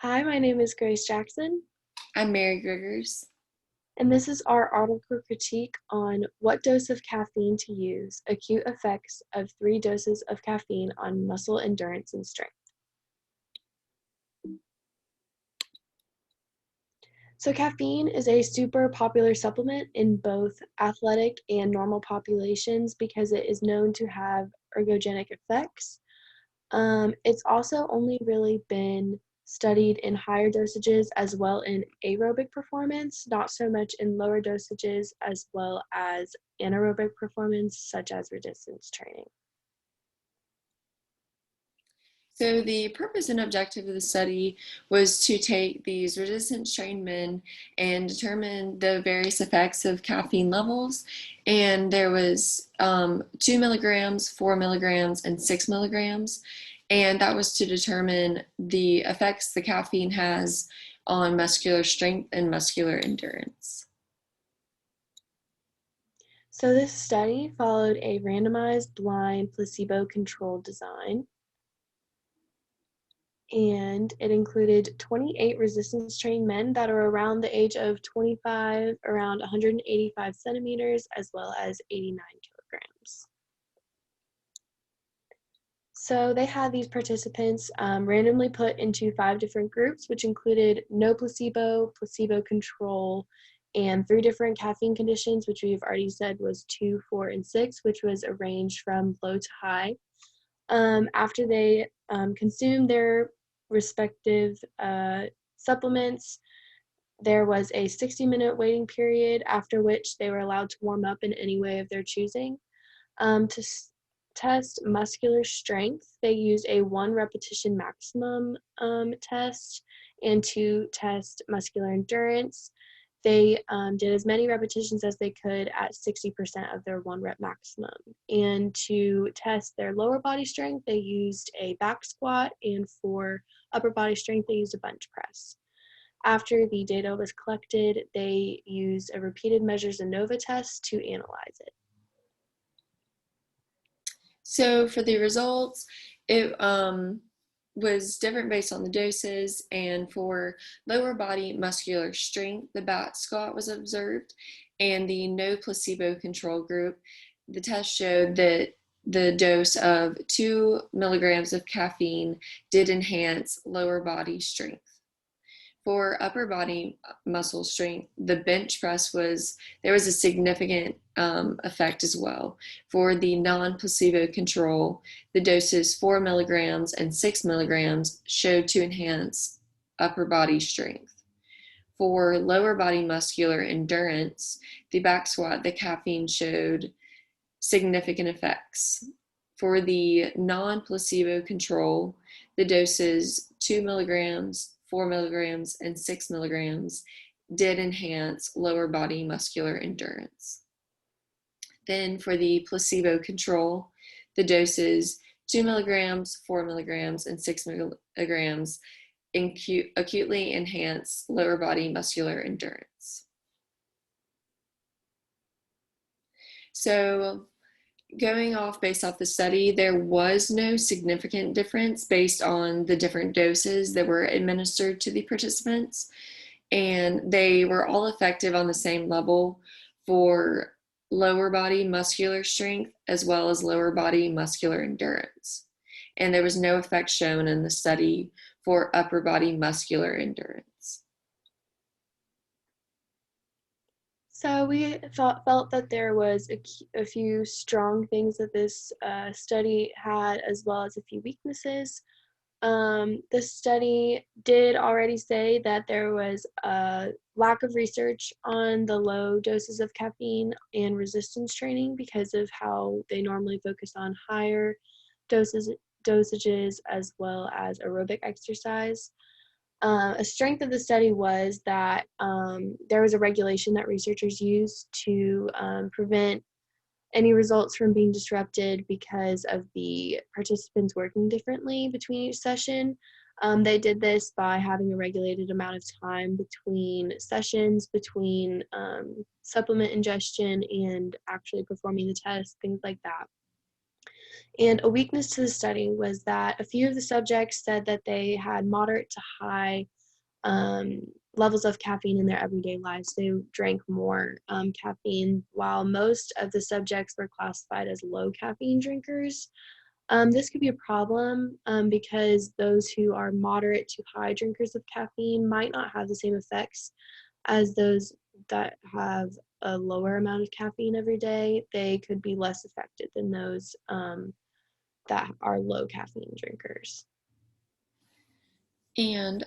Hi, my name is Grace Jackson, I'm Mary Griggers. and this is our article critique on what dose of caffeine to use, acute effects of 3 doses of caffeine on muscle endurance and strength. So caffeine is a super popular supplement in both athletic and normal populations because it is known to have ergogenic effects. It's also only really been studied in higher dosages as well in aerobic performance, not so much in lower dosages as well as anaerobic performance, such as resistance training. So the purpose and objective of the study was to take these resistance trained men and determine the various effects of caffeine levels. And there was 2 milligrams, 4 milligrams, and 6 milligrams. And that was to determine the effects the caffeine has on muscular strength and muscular endurance. So this study followed a randomized blind placebo-controlled design, and it included 28 resistance trained men that are around the age of 25, around 185 centimeters, as well as 89 kilograms. So they had these participants randomly put into 5 different groups, which included no placebo, placebo control, and 3 different caffeine conditions, which we've already said was 2, 4, and 6, which was a range from low to high. After they consumed their respective supplements, there was a 60-minute waiting period, after which they were allowed to warm up in any way of their choosing. To test muscular strength, they used a 1 repetition maximum test, and to test muscular endurance, they did as many repetitions as they could at 60% of their 1 rep maximum. And to test their lower body strength, they used a back squat, and for upper body strength, they used a bench press. After the data was collected, they used a repeated measures ANOVA test to analyze it. So for the results, it was different based on the doses, and for lower body muscular strength, the back squat was observed, and the no placebo control group, the test showed that the dose of 2 milligrams of caffeine did enhance lower body strength. For upper body muscle strength, the bench press there was a significant effect as well. For the non-placebo control, the doses 4 milligrams and 6 milligrams showed to enhance upper body strength. For lower body muscular endurance, the back squat, the caffeine showed significant effects. For the non-placebo control, the doses 2 milligrams, 4 milligrams, and 6 milligrams did enhance lower body muscular endurance. Then for the placebo control, the doses 2 milligrams, 4 milligrams, and 6 milligrams acutely enhance lower body muscular endurance. So going off based off the study, there was no significant difference based on the different doses that were administered to the participants, and they were all effective on the same level for lower body muscular strength as well as lower body muscular endurance. And there was no effect shown in the study for upper body muscular endurance. So we felt that there was a few strong things that this study had, as well as a few weaknesses. The study did already say that there was a lack of research on the low doses of caffeine and resistance training because of how they normally focus on higher dosages as well as aerobic exercise. A strength of the study was that there was a regulation that researchers used to prevent any results from being disrupted because of the participants working differently between each session. They did this by having a regulated amount of time between sessions, between supplement ingestion and actually performing the test, things like that. And a weakness to the study was that a few of the subjects said that they had moderate to high um, levels of caffeine in their everyday lives. They drank more caffeine, while most of the subjects were classified as low caffeine drinkers. This could be a problem because those who are moderate to high drinkers of caffeine might not have the same effects as those that have a lower amount of caffeine every day. They could be less affected than those that are low caffeine drinkers. And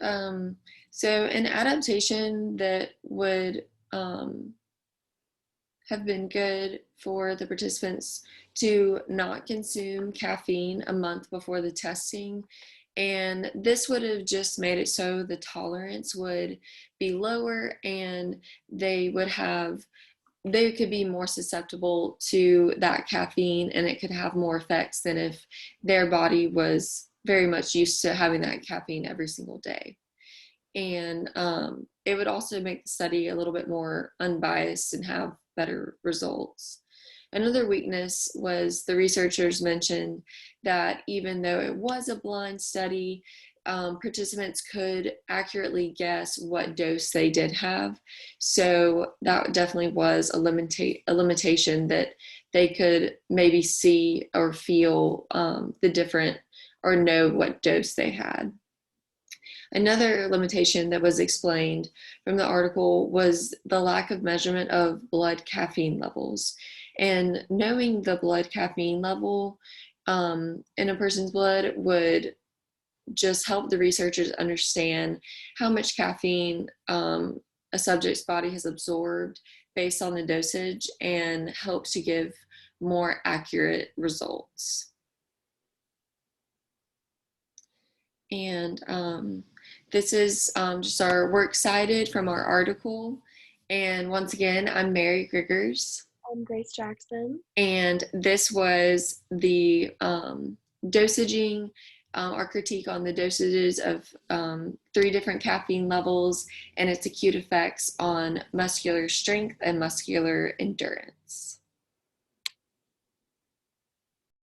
so an adaptation that would have been good for the participants to not consume caffeine a month before the testing. And this would have just made it so the tolerance would be lower and they could be more susceptible to that caffeine, and it could have more effects than if their body was very much used to having that caffeine every single day. And it would also make the study a little bit more unbiased and have better results. Another weakness was the researchers mentioned that even though it was a blind study, participants could accurately guess what dose they did have. So that definitely was a limitation, that they could maybe see or feel the different, or know what dose they had. Another limitation that was explained from the article was the lack of measurement of blood caffeine levels. And knowing the blood caffeine level in a person's blood would just help the researchers understand how much caffeine a subject's body has absorbed based on the dosage, and help to give more accurate results. And this is just our work cited from our article. And once again, I'm Mary Griggers. I'm Grace Jackson. And this was the dosaging, our critique on the dosages of 3 different caffeine levels and its acute effects on muscular strength and muscular endurance.